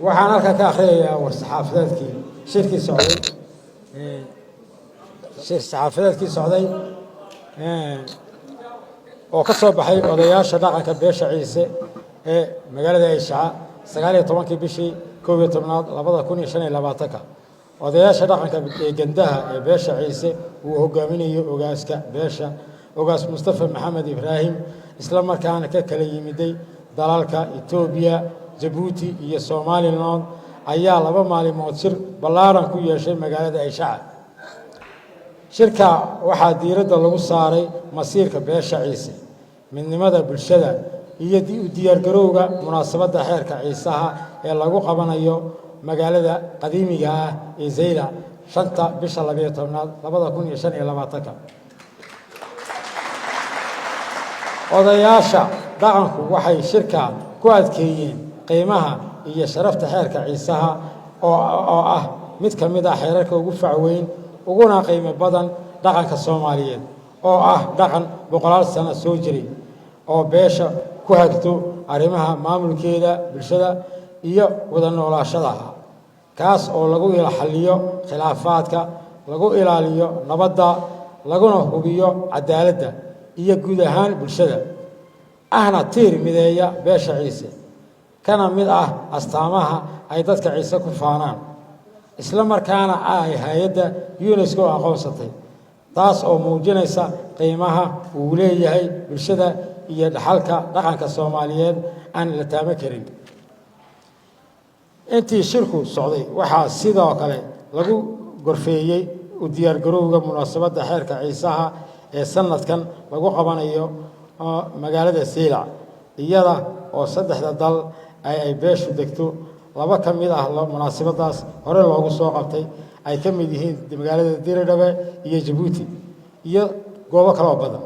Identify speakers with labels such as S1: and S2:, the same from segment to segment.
S1: waxaan halka ka akhriyayaa war-saxaafadeedkii shirkii socday saxaafadeedkii socday oo ka soo baxay odayaasha dhaqanka beesha ciise ee magaalada Ayshaca 19 bishii 11aad 2025 odayaasha dhaqanka ee gandaha ee beesha ciise uu hogaaminayo ogaaska beesha ogaas Mustafa Maxamed Ibrahim isla markaana ka kala yimiday dalalka Itoobiya Djibouti iyo Somaliland ayaa 2 maalmood shir ballaaran ku yeeshay magaalada Ayshaca shirka waxaa diiradda lagu saaray masiirka beesha ciise midnimada bulshada iyo diyaargarowga munaasabadda xeerka ciisaha ee lagu qabanayo magaalada qadiimiga ah ee Zeyla 5 bisha 12aad 2025 odayaasha dhaqanku waxay shirka ku adkeeyeen qiimaha iyo sharafta xeerka ciisaha oo ah mid ka mid ah xeerarka ugu facweyn uguna qiimo badan dhaqanka Soomaaliyeed oo ah dhaqan boqolaal sano soo jiray oo beesha ku hagto arrimaha maamulkeeda bulshada iyo wada noolaashada kaas oo lagu xalliyo khilaafaadka lagu ilaaliyo nabadda laguna hubiyo cadaaladda iyo guud ahaan bulshada ahna tiir mideeya beesha ciise kana mid ah astaamaha ay dadka ciise ku faanaan isla markaana ay hay'adda UNESCO aqoonsatay taas oo muujinaysa qiimaha uu leeyahay bulshada iyo dhaxalka dhaqanka Soomaaliyeed aan la taaban karin intii shirku socday waxaa sidoo kale lagu gorfeeyay u diyaargarowga munaasabadda xeerka ciisaha ee sanadkan lagu qabanayo magaalada Zeyla iyada oo saddexda dal ay beeshu degto laba ka mid ah munaasabadaas hore loogu soo qabtay ay ka mid yihiin magaalada Diridhabe iyo Djibouti iyo goobo kale oo badan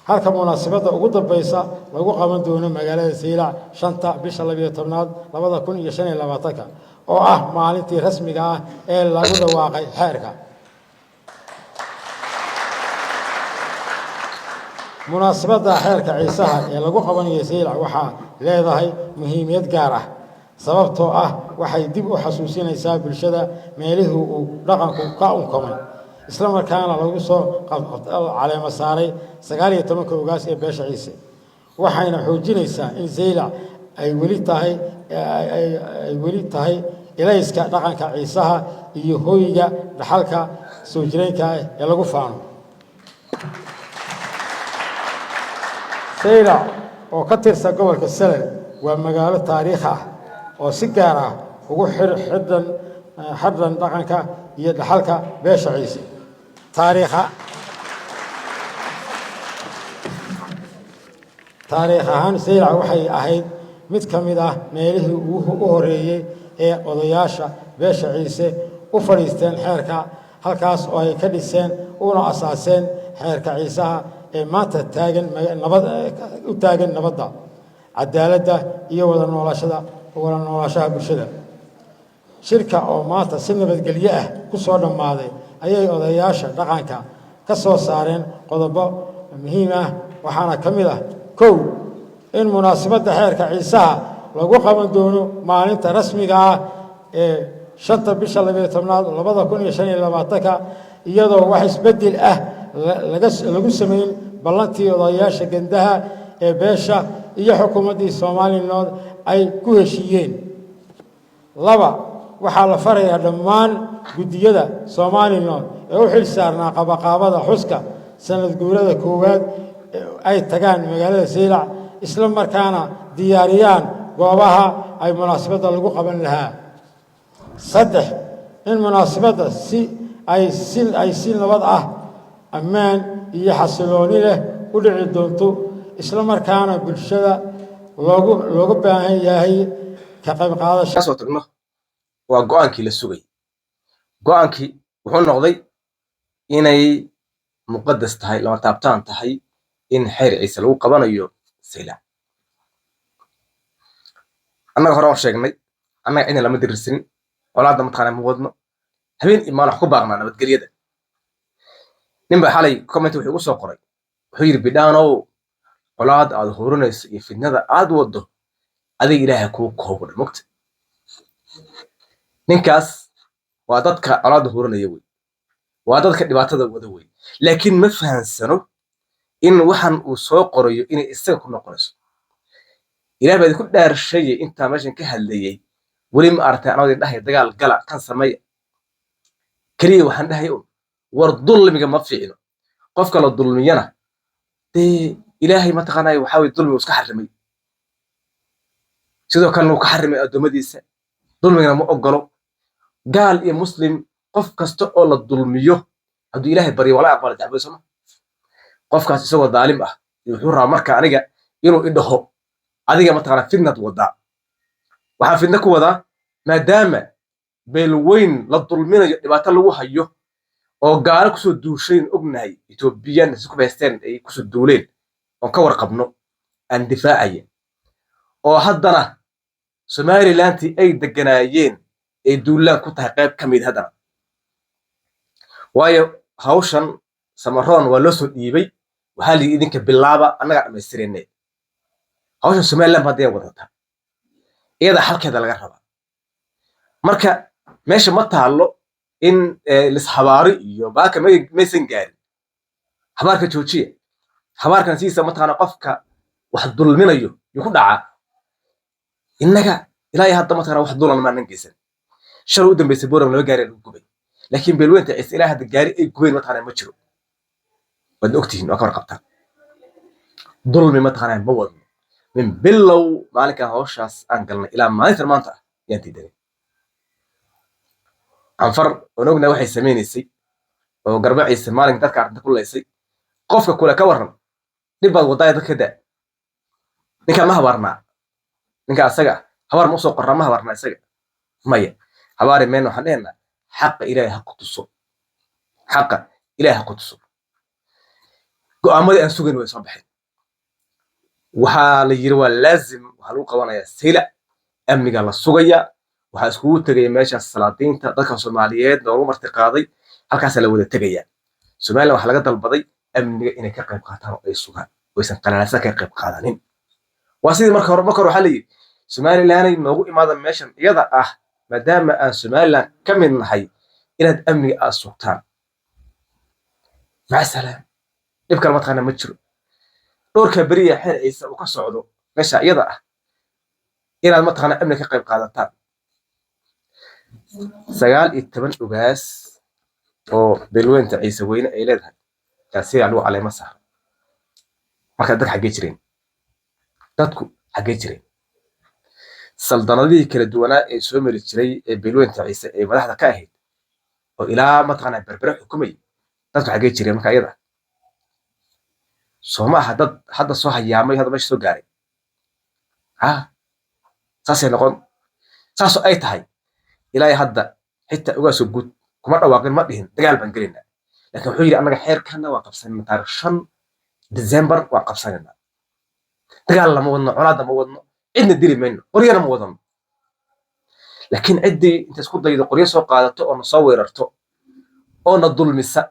S1: halka munaasabadda ugu dambaysa lagu qaban doono magaalada Zeyla 5 bisha 12aad 2025 oo ah maalintii rasmiga ah ee lagu dhawaaqay xeerka munaasabadda xeerka ciisaha ee lagu qabanayo Zeyla waxa leedahay muhiimiyad gaar ah sababtoo ah waxay dib u xasuusinaysaa bulshada meelihii uu dhaqanku ka unkamay isla markaana lagu soo caleema saaray 19 ogaas ee beesha ciise waxayna xoojinaysaa in Zeyla ay weli tahay ilayska dhaqanka ciisaha iyo hooyiga dhaxalka soo jireenka ee lagu faano Zeyla oo ka tirsan gobolka Sanaag waa magaalo taariikhi ah oo si gaar ah ugu xidhan dhaqanka iyo dhaxalka beesha ciise taariikh ahaan Zeyla waxay ahayd mid ka mid ah meelihii ugu horeeyay ee odayaasha beesha ciise u fariisteen xeerka halkaas oo ay ka dhiseen una asaaseen xeerka ciisaha ee maanta taagan nabadda cadaaladda iyo wada noolaashaha bulshada shirka oo maanta si nabadgelyo ah ku soo dhamaaday ayay odayaasha dhaqanka ka soo saareen qodobo muhiim ah waxaana ka mid ah 1 in munaasabadda xeerka ciisaha lagu qaban doono maalinta rasmiga ah ee 5 bisha 12aad 2025 iyadoo wax isbedel ah lagu sameeyay ballantii odayaasha gandaha ee beesha iyo xukuumadda Soomaaliland ay ku heshiiyeen 2 waxaa la farayaa dhammaan gudiyada Soomaaliland ee u xil saarnaa qabaqaabada xuska sanad guurada koowaad ay tagaan magaalada Zeyla isla markaana diyaariyaan goobaha ay munaasabadda lagu qaban lahaa 3 in munaasabadda si nabad ah ammaan iyo xasilooni leh u dhici doonto isla markaana bulshada looga baahan yahay ka qayb qaadasho
S2: soo tagno waa go'aankii la sugay go'aankii wuxuu noqday inay muqaddas tahay lama taabtaan tahay in xeer ciise lagu qabanayo Zeyla annaga hore sheegnay annaga in lama dirsin walaada matqana ma wadno habeen imaan wax ku baaqnaa nabadgelyada ninba xalay comment wuxuu soo qoray wuxuu yiri bidhaanow walaad aad horanayso iyo fidnada aad wado adiga ilaahay ku koobo mogta ninkaas waa dadka colaadda huranaya wey, waa dadka dhibaatada wada wey, laakiin ma fahansano in waxan uu soo qorayo inay isaga ku noqonayso. ilaah baa idinku dhaarshaye intaa meeshan ka hadlayay weli ma aragtay anoo idin dhahay dagaal gala kan sameeya. keliya waxaan dhahay war dulmiga ma fiicno, qofka la dulmiyana dee ilaahay mataqaanaa waxaa weye dulmigu iska xarimay, sidoo kalena uu ka xarimay addoommadiisa, dulmigana ma ogolo. gaal iyo muslim qof kasta oo la dulmiyo hadduu ilaahay baryo wala aqbala dacwada soma. qofkaas isagoo daalim ah wuxuu rabaa marka aniga inuu idhaho adiga mataqaanaa fitnad wadaa. waxaan fitna ku wadaa maadaama beelweyn la dulminayo, dhibaato lagu hayo, oo gaalo kusoo duushayn ognahay, etoobiyaan isku baysteen ay kusoo duuleen oon ka warqabno, aan difaacaya. oo haddana somalilantii ay deganaayeen ay duulaan ku tahay qayb ka mid haddana. waayo hawshan samaroon waa loo soo dhiibay, waxaa lii idinka bilaaba annagaa dhammaystirenne. hawshan somaliland hadday wadataa iyada xalkeeda laga rabaa. marka meesha ma taallo in lishabaari iyo baaka maysan gaarin. habaarka joojiya. habaarkan siisa mataqaana qofka wax dulminayo yuu ku dhacaa. innaga ilaahay hadda mataqaana wax dulan maanan geysan. shal u dambaysay boram laba gaari lagu gubay, laakiin beelweynta ciise ilaahay hadda gaari ay gubeen mataqaana ma jiro. waadna ogtihiin waa ka warqabtaan. dulmi mataqaana ma wadno min bilow maalinkan hawshaas aan galnay ilaa maalintan maanta ah yaan tiidanay. anfar oon ognahay waxay samaynaysay oo garba ciise maalinka dadka arrinta ku laysay, qofka kule ka warran dhib baad wadaaya dadka daa. ninkaan ma habaarnaa, ninka asaga habaar ma usoo qorraa, ma habaarnaa isaga maya. habaari meen waxaan dhehnaa xaqa ilaahay ha ku tuso, xaqa ilaahay ha ku tuso. go'aamadii aan sugayn way soo baxeen. waxaa la yiri waa laazim waxaa lagu qabanayaa sayla, amniga la sugaya, waxaa iskugu tegaya meeshaas salaadiinta dadka Soomaaliyeed loogu marti qaaday, halkaas la wada tegaya. Soomaaliland waxa laga dalbaday amniga inay ka qayb qaataan oo ay sugaan, waysan qalaasa ka qayb qaadanin. waa sidii marka hore waxa la yiri Soomaaliland ay noogu imaadaan meeshan iyada ah, maadaama aan Soomaaliland ka mid nahay inaad amniga aad sugtaan. maca salaam dhibka ma taqaana ma jiro. dhowrka beriya xeer ciise uu ka socdo meesha iyada ah inaad mataqaana amni ka qayb qaadataan. 19 ugaas oo beelweynta ciise weyne ay leedahay kaasi lagu caleema saar. marka dad xagee jireen, dadku xagee jireen. saldanadii kala duwanaa ee soo mari jiray ee beelweynta ciise ee madaxda ka ahayd oo ilaa mataqaana berbera xukumay, dadku xagee jireen marka iyada. Soomaha dad hadda soo hayaamay hadda meesha soo gaaray. saasay noqon. saas ay tahay ilaahay hadda xitaa uga soo gud kuma dhawaaqin, ma dhihin dagaal baan gelaynaa. laakiin wuxuu yiri annaga xeerkana waa qabsanayna taariikh 5 December waa qabsanayna. dagaal lama wadno, colaadda ma wadno, cidna dili mayno, qoryana ma wadno. laakiin ciddii inta isku daydo qoryo soo qaadato oo na soo weerarto oo na dulmisa,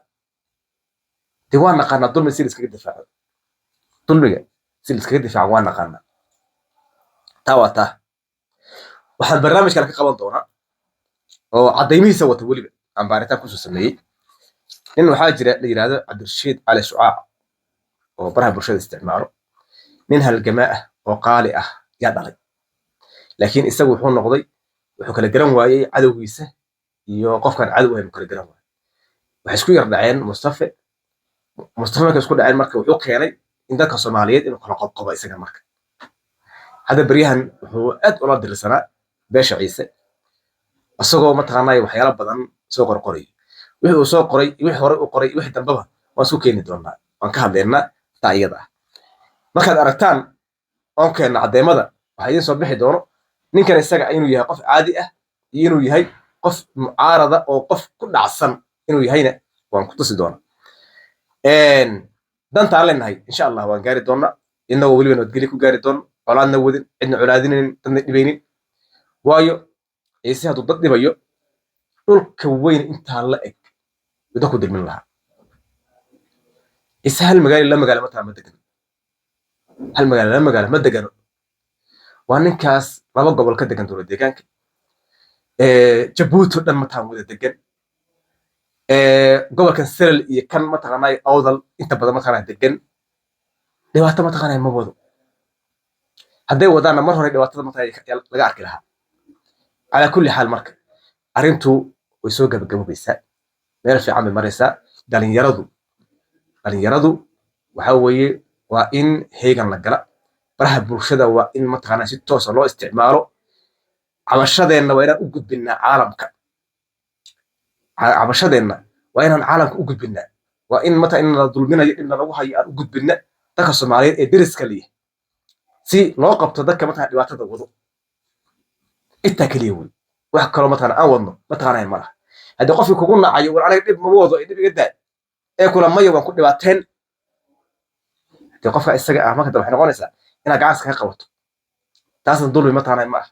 S2: dee waa naqaanaa dulmi si la iskaga difaaco. dulmiga si la iskaga difaaco waa naqaanaa. taa waa taa. waxaan barnaamij kale ka qaban doonaa oo caddaymihiisa wata weliba aan baaritaan kusoo sameeyey. nin waxaa jira la yidhaahdo Cabdirashiid Cali Shucaac oo baraha bulshada isticmaalo. nin halgamaa ah oo qaali ah yaa dhalay, laakiin isagu wuxuu noqday, wuxuu kala garan waayey cadowgiisa iyo qofkan cadow ahayn kala garan waayey. waxay isku yar dhaceen Mustafa markay isku dhaceen marka wuxuu keenay in dadka Soomaaliyeed inuu kala qodqobo isaga. marka hadda beryahan wuxuu aad ula dirsanaa beesha ciise, asagoo mataqaanaa waxyaalo badan soo qorqoray. wixii uu soo qoray, wixii hore uu qoray, wixii dambaba waan isku keeni doonaa, waan ka hadlaynaa taa iyada ah. markaad aragtaan oon keenna caddeemada waxaa idiin soo bixi doono ninkan isaga inuu yahay qof caadi ah iyo inuu yahay qof mucaarada oo qof ku dhacsan inuu yahayna waan ku tusi doonaa. danta aan leenahay insha allah waan gaari doonaa, innagoo weliba nabadgelyo ku gaari doono, colaadna wadin, cidna colaadinaynin, dadna dhibaynin. waayo ciise hadduu dad dhibayo dhulka weyn intaa la eg wada ku dirmin lahaa. ciise hal magaalo la magaalo mataa ma degano, hal magaalo la magaalo ma degano. waa ninkaas 2 gobol ka degan dowlad deegaanka. jabuuti oo dhan mataqaan wada degan gobolkan Sirel iyo kan mataqaanay awdal inta badan mataqaanay degan dhibaato mataqaanay ma wado hadday wadaana mar hore dhibaatada mataqaanay laga arki lahaa ala kulli xaal marka arintu way soo gabagabaysaa meel fiican bay maraysaa dhalinyaradu waxa weeye waa in heegan la gala baraha bulshada waa in mataqaanay si toos ah loo isticmaalo cabashadeenna waa inaan u gudbinaa caalamka cabashadeenna waa inaan caalamka u gudbinaa waa in mata in la dulminayo in lagu hayo aan u gudbinaa dadka Soomaaliyeed ee deriska leh si loo qabto dadka mataqaanay dhibaatada wado inta kaliya wey wax kale mataqaanay aan wadno mataqaanay malaha haddii qofkii kugu nacayo war aniga dhib ma wado dhib iga daa ee kula mayo waan ku dhibaateen haddii qofka isaga ah marka waxay noqonaysaa inaad gacanka ka qabato taasna dulmi mataqaanay ma aha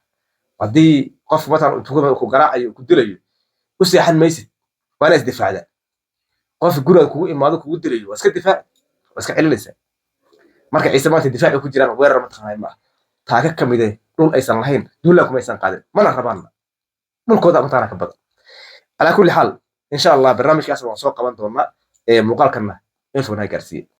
S2: haddii qof mataqaanay ku garaacayo ku dilayo u seexan maysid waa inaad isdifaacdaa qof guriga kugu imaado kugu dilayo waa iska difaac waa iska celinaysaa marka ciise maanta difaaci ku jiraan weerar mataqaanay ma aha taaga ka mid ah dhul aysan lahayn duulaan kuma aysan qaadin mana rabaan dhulkooda mataqaanay ka badan ala kulli xaal insha Allah barnaamijkaas waan soo qaban doonaa muuqaalkana intuu na gaarsiiyay